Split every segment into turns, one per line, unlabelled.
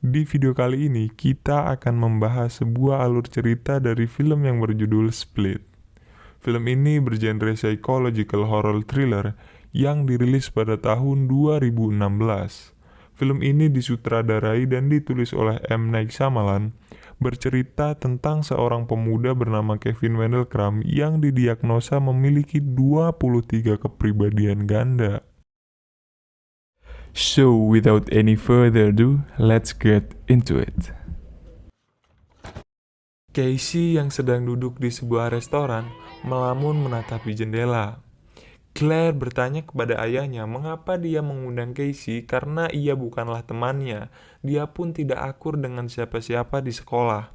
Di video kali ini, kita akan membahas sebuah alur cerita dari film yang berjudul Split. Film ini bergenre psychological horror thriller yang dirilis pada tahun 2016. Film ini disutradarai dan ditulis oleh M. Night Shyamalan, bercerita tentang seorang pemuda bernama Kevin Wendelkram yang didiagnosa memiliki 23 kepribadian ganda. So, without any further ado, let's get into it. Casey yang sedang duduk di sebuah restoran melamun menatapi jendela. Claire bertanya kepada ayahnya mengapa dia mengundang Casey karena ia bukanlah temannya. Dia pun tidak akur dengan siapa-siapa di sekolah.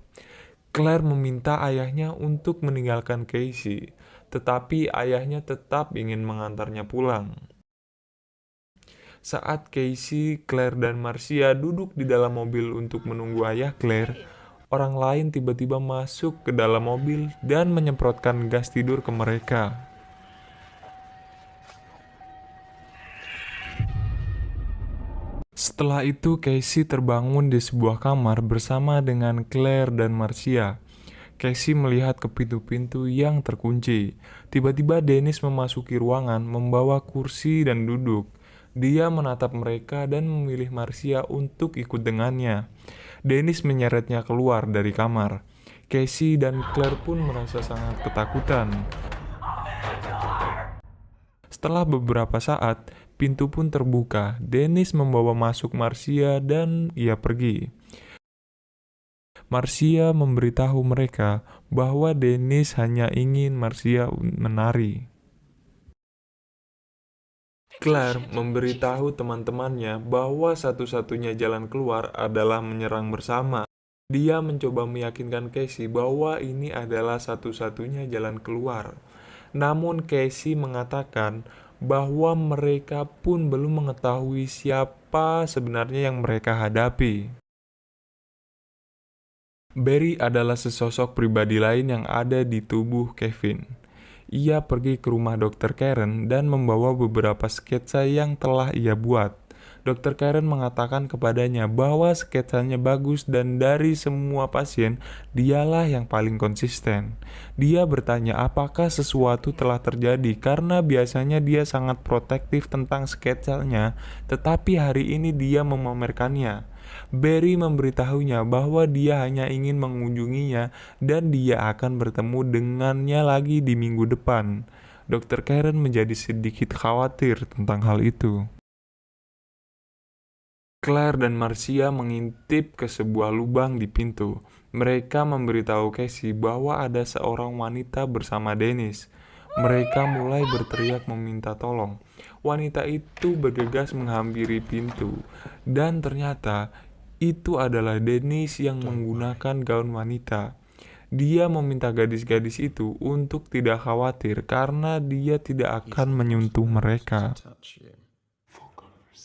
Claire meminta ayahnya untuk meninggalkan Casey, tetapi ayahnya tetap ingin mengantarnya pulang. Saat Casey, Claire, dan Marcia duduk di dalam mobil untuk menunggu ayah Claire, orang lain tiba-tiba masuk ke dalam mobil dan menyemprotkan gas tidur ke mereka. Setelah itu, Casey terbangun di sebuah kamar bersama dengan Claire dan Marcia. Casey melihat ke pintu-pintu yang terkunci. Tiba-tiba Dennis memasuki ruangan, membawa kursi dan duduk. Dia menatap mereka dan memilih Marcia untuk ikut dengannya. Dennis menyeretnya keluar dari kamar. Casey dan Claire pun merasa sangat ketakutan. Setelah beberapa saat, pintu pun terbuka. Dennis membawa masuk Marcia dan ia pergi. Marcia memberitahu mereka bahwa Dennis hanya ingin Marcia menari. Claire memberitahu teman-temannya bahwa satu-satunya jalan keluar adalah menyerang bersama. Dia mencoba meyakinkan Casey bahwa ini adalah satu-satunya jalan keluar. Namun Casey mengatakan bahwa mereka pun belum mengetahui siapa sebenarnya yang mereka hadapi. Barry adalah sesosok pribadi lain yang ada di tubuh Kevin. Ia pergi ke rumah Dr. Karen dan membawa beberapa sketsa yang telah ia buat. Dr. Karen mengatakan kepadanya bahwa sketsanya bagus dan dari semua pasien, dialah yang paling konsisten. Dia bertanya apakah sesuatu telah terjadi karena biasanya dia sangat protektif tentang sketsanya, tetapi hari ini dia memamerkannya. Barry memberitahunya bahwa dia hanya ingin mengunjunginya dan dia akan bertemu dengannya lagi di minggu depan. Dr. Karen menjadi sedikit khawatir tentang hal itu. Claire dan Marcia mengintip ke sebuah lubang di pintu. Mereka memberitahu Casey bahwa ada seorang wanita bersama Dennis. Mereka mulai berteriak meminta tolong. Wanita itu bergegas menghampiri pintu, dan ternyata itu adalah Dennis yang menggunakan gaun wanita. Dia meminta gadis-gadis itu untuk tidak khawatir karena dia tidak akan menyentuh mereka.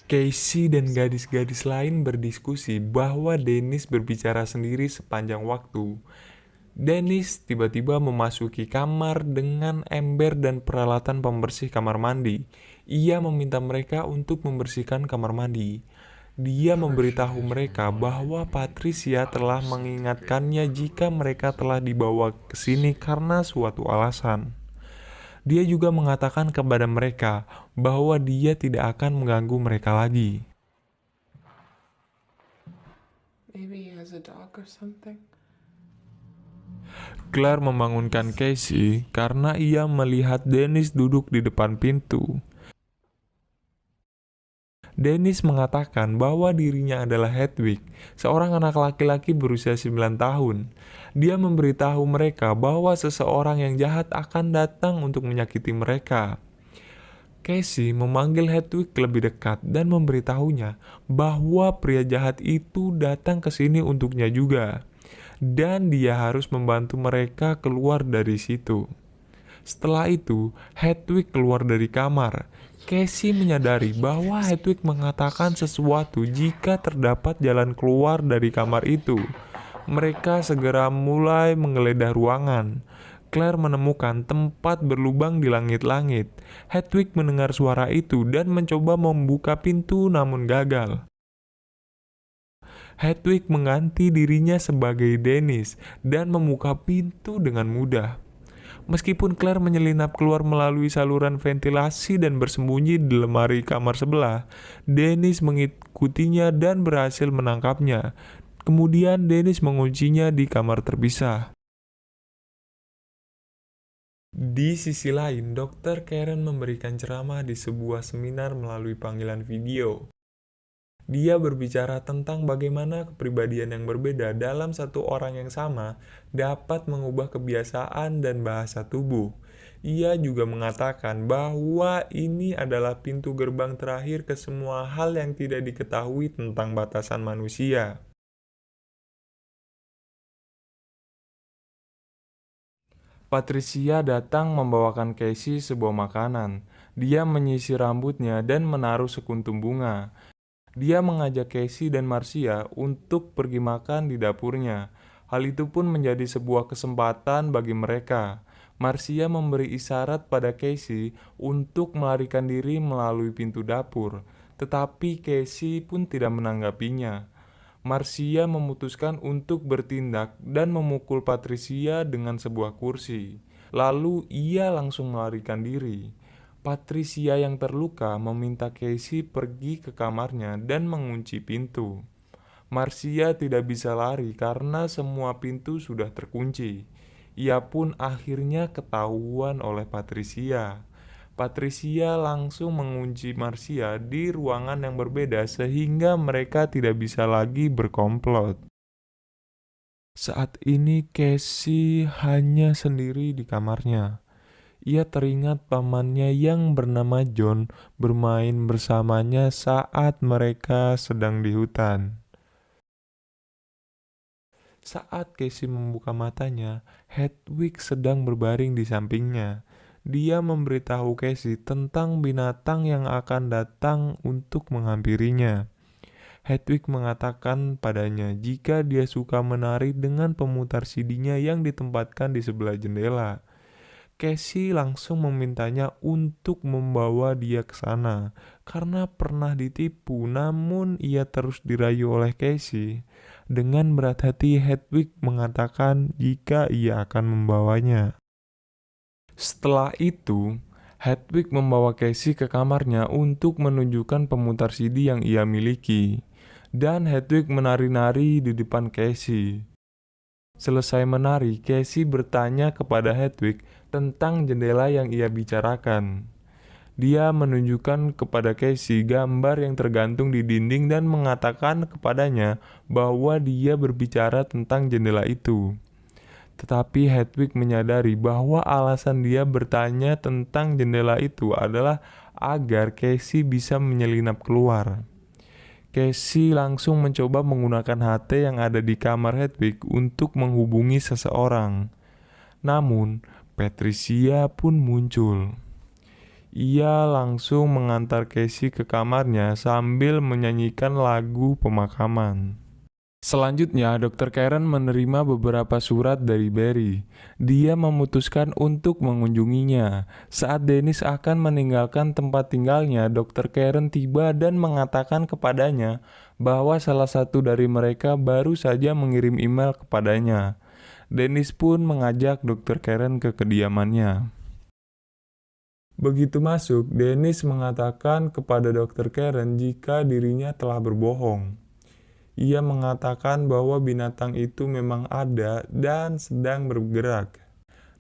Casey dan gadis-gadis lain berdiskusi bahwa Dennis berbicara sendiri sepanjang waktu. Dennis tiba-tiba memasuki kamar dengan ember dan peralatan pembersih kamar mandi. Ia meminta mereka untuk membersihkan kamar mandi. Dia memberitahu mereka bahwa Patricia telah mengingatkannya jika mereka telah dibawa ke sini karena suatu alasan. Dia juga mengatakan kepada mereka bahwa dia tidak akan mengganggu mereka lagi.
Maybe he has a dog or something.
Claire membangunkan Casey karena ia melihat Dennis duduk di depan pintu. Dennis mengatakan bahwa dirinya adalah Hedwig, seorang anak laki-laki berusia 9 tahun. Dia memberitahu mereka bahwa seseorang yang jahat akan datang untuk menyakiti mereka. Casey memanggil Hedwig lebih dekat dan memberitahunya bahwa pria jahat itu datang ke sini untuknya juga, dan dia harus membantu mereka keluar dari situ. Setelah itu, Hedwig keluar dari kamar. Casey menyadari bahwa Hedwig mengatakan sesuatu jika terdapat jalan keluar dari kamar itu. Mereka segera mulai menggeledah ruangan. Claire menemukan tempat berlubang di langit-langit. Hedwig mendengar suara itu dan mencoba membuka pintu namun gagal. Hedwig mengganti dirinya sebagai Dennis dan membuka pintu dengan mudah. Meskipun Claire menyelinap keluar melalui saluran ventilasi dan bersembunyi di lemari kamar sebelah, Dennis mengikutinya dan berhasil menangkapnya. Kemudian Dennis menguncinya di kamar terpisah. Di sisi lain, Dr. Karen memberikan ceramah di sebuah seminar melalui panggilan video. Dia berbicara tentang bagaimana kepribadian yang berbeda dalam satu orang yang sama dapat mengubah kebiasaan dan bahasa tubuh. Ia juga mengatakan bahwa ini adalah pintu gerbang terakhir ke semua hal yang tidak diketahui tentang batasan manusia. Patricia datang membawakan Casey sebuah makanan. Dia menyisir rambutnya dan menaruh sekuntum bunga. Dia mengajak Casey dan Marcia untuk pergi makan di dapurnya. Hal itu pun menjadi sebuah kesempatan bagi mereka. Marcia memberi isyarat pada Casey untuk melarikan diri melalui pintu dapur, tetapi Casey pun tidak menanggapinya. Marcia memutuskan untuk bertindak dan memukul Patricia dengan sebuah kursi. Lalu ia langsung melarikan diri. Patricia yang terluka meminta Casey pergi ke kamarnya dan mengunci pintu. Marcia tidak bisa lari karena semua pintu sudah terkunci. Ia pun akhirnya ketahuan oleh Patricia. Patricia langsung mengunci Marcia di ruangan yang berbeda sehingga mereka tidak bisa lagi berkomplot. Saat ini Casey hanya sendiri di kamarnya. Ia teringat pamannya yang bernama John bermain bersamanya saat mereka sedang di hutan. Saat Casey membuka matanya, Hedwig sedang berbaring di sampingnya. Dia memberitahu Casey tentang binatang yang akan datang untuk menghampirinya. Hedwig mengatakan padanya jika dia suka menari dengan pemutar CD-nya yang ditempatkan di sebelah jendela. Casey langsung memintanya untuk membawa dia ke sana karena pernah ditipu, namun ia terus dirayu oleh Casey. Dengan berat hati, Hedwig mengatakan jika ia akan membawanya. Setelah itu, Hedwig membawa Casey ke kamarnya untuk menunjukkan pemutar CD yang ia miliki. Dan Hedwig menari-nari di depan Casey. Selesai menari, Casey bertanya kepada Hedwig tentang jendela yang ia bicarakan. Dia menunjukkan kepada Casey gambar yang tergantung di dinding dan mengatakan kepadanya bahwa dia berbicara tentang jendela itu. Tetapi Hedwig menyadari bahwa alasan dia bertanya tentang jendela itu adalah agar Casey bisa menyelinap keluar. Casey langsung mencoba menggunakan HT yang ada di kamar Hedwig untuk menghubungi seseorang. Namun, Patricia pun muncul. Ia langsung mengantar Casey ke kamarnya sambil menyanyikan lagu pemakaman. Selanjutnya, Dr. Karen menerima beberapa surat dari Barry. Dia memutuskan untuk mengunjunginya. Saat Dennis akan meninggalkan tempat tinggalnya, Dr. Karen tiba dan mengatakan kepadanya bahwa salah satu dari mereka baru saja mengirim email kepadanya. Dennis pun mengajak Dr. Karen ke kediamannya. Begitu masuk, Dennis mengatakan kepada Dr. Karen jika dirinya telah berbohong. Ia mengatakan bahwa binatang itu memang ada dan sedang bergerak.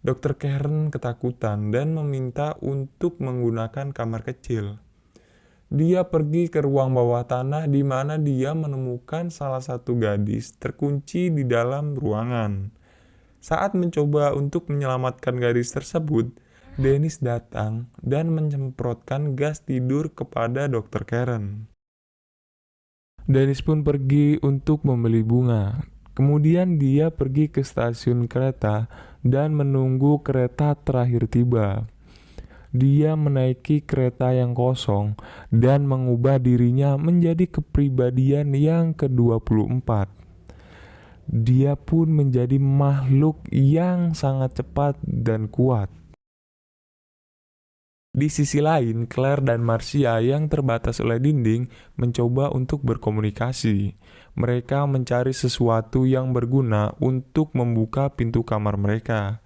Dr. Karen ketakutan dan meminta untuk menggunakan kamar kecil. Dia pergi ke ruang bawah tanah di mana dia menemukan salah satu gadis terkunci di dalam ruangan. Saat mencoba untuk menyelamatkan gadis tersebut, Dennis datang dan menyemprotkan gas tidur kepada Dr. Karen. Dennis pun pergi untuk membeli bunga. Kemudian dia pergi ke stasiun kereta dan menunggu kereta terakhir tiba. Dia menaiki kereta yang kosong dan mengubah dirinya menjadi kepribadian yang ke-24. Dia pun menjadi makhluk yang sangat cepat dan kuat. Di sisi lain, Claire dan Marcia yang terbatas oleh dinding mencoba untuk berkomunikasi. Mereka mencari sesuatu yang berguna untuk membuka pintu kamar mereka.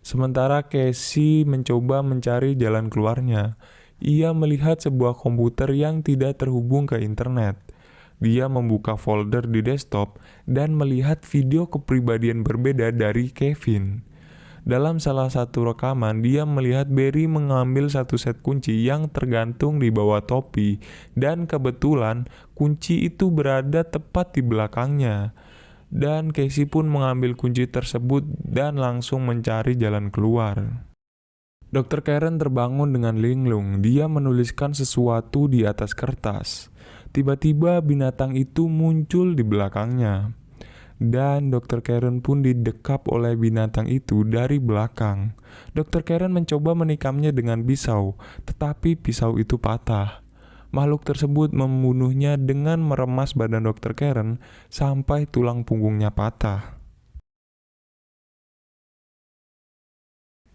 Sementara Casey mencoba mencari jalan keluarnya. Ia melihat sebuah komputer yang tidak terhubung ke internet. Dia membuka folder di desktop dan melihat video kepribadian berbeda dari Kevin. Dalam salah satu rekaman, dia melihat Barry mengambil satu set kunci yang tergantung di bawah topi, dan kebetulan kunci itu berada tepat di belakangnya. Dan Casey pun mengambil kunci tersebut dan langsung mencari jalan keluar. Dr. Karen terbangun dengan linglung. Dia menuliskan sesuatu di atas kertas. Tiba-tiba binatang itu muncul di belakangnya. Dan Dr. Karen pun didekap oleh binatang itu dari belakang. Dr. Karen mencoba menikamnya dengan pisau, tetapi pisau itu patah. Makhluk tersebut membunuhnya dengan meremas badan Dr. Karen sampai tulang punggungnya patah.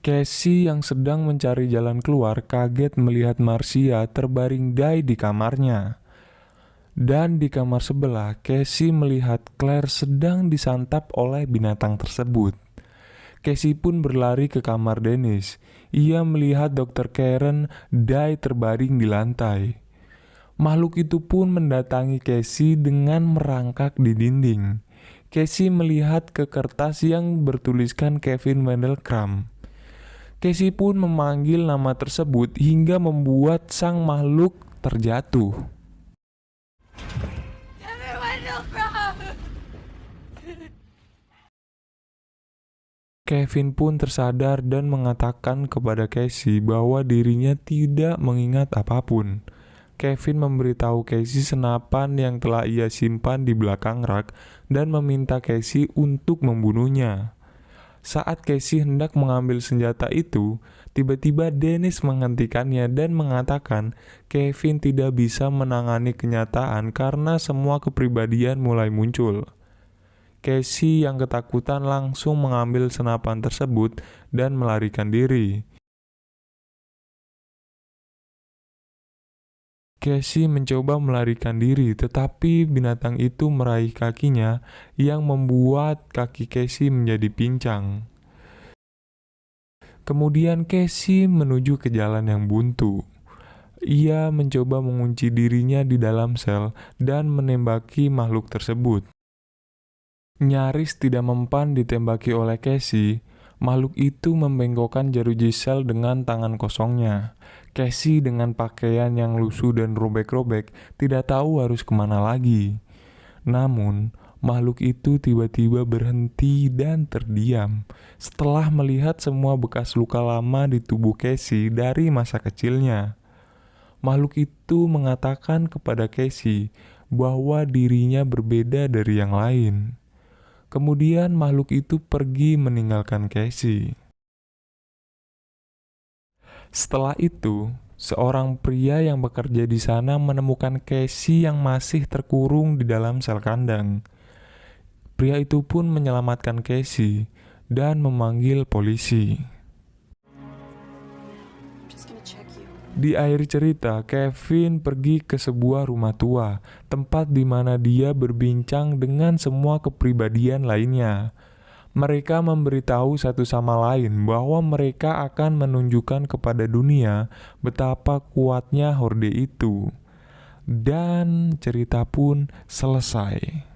Casey yang sedang mencari jalan keluar kaget melihat Marcia terbaring die di kamarnya. Dan di kamar sebelah, Casey melihat Claire sedang disantap oleh binatang tersebut. Casey pun berlari ke kamar Dennis. Ia melihat Dr. Karen die terbaring di lantai. Makhluk itu pun mendatangi Casey dengan merangkak di dinding. Casey melihat ke kertas yang bertuliskan Kevin Wendelkram. Casey pun memanggil nama tersebut hingga membuat sang makhluk terjatuh.
Kevin Wendelkram!
Kevin pun tersadar dan mengatakan kepada Casey bahwa dirinya tidak mengingat apapun. Kevin memberitahu Casey senapan yang telah ia simpan di belakang rak dan meminta Casey untuk membunuhnya. Saat Casey hendak mengambil senjata itu, tiba-tiba Dennis menghentikannya dan mengatakan Kevin tidak bisa menangani kenyataan karena semua kepribadian mulai muncul. Casey yang ketakutan langsung mengambil senapan tersebut dan melarikan diri. Casey mencoba melarikan diri, tetapi binatang itu meraih kakinya yang membuat kaki Casey menjadi pincang. Kemudian Casey menuju ke jalan yang buntu. Ia mencoba mengunci dirinya di dalam sel dan menembaki makhluk tersebut. Nyaris tidak mempan ditembaki oleh Casey, makhluk itu membengkokkan jeruji sel dengan tangan kosongnya. Casey dengan pakaian yang lusuh dan robek-robek tidak tahu harus kemana lagi. Namun, makhluk itu tiba-tiba berhenti dan terdiam setelah melihat semua bekas luka lama di tubuh Casey dari masa kecilnya. Makhluk itu mengatakan kepada Casey bahwa dirinya berbeda dari yang lain. Kemudian makhluk itu pergi meninggalkan Casey. Setelah itu, seorang pria yang bekerja di sana menemukan Casey yang masih terkurung di dalam sel kandang. Pria itu pun menyelamatkan Casey dan memanggil polisi. Di akhir cerita, Kevin pergi ke sebuah rumah tua, tempat di mana dia berbincang dengan semua kepribadian lainnya. Mereka memberitahu satu sama lain bahwa mereka akan menunjukkan kepada dunia betapa kuatnya horde itu. Dan cerita pun selesai.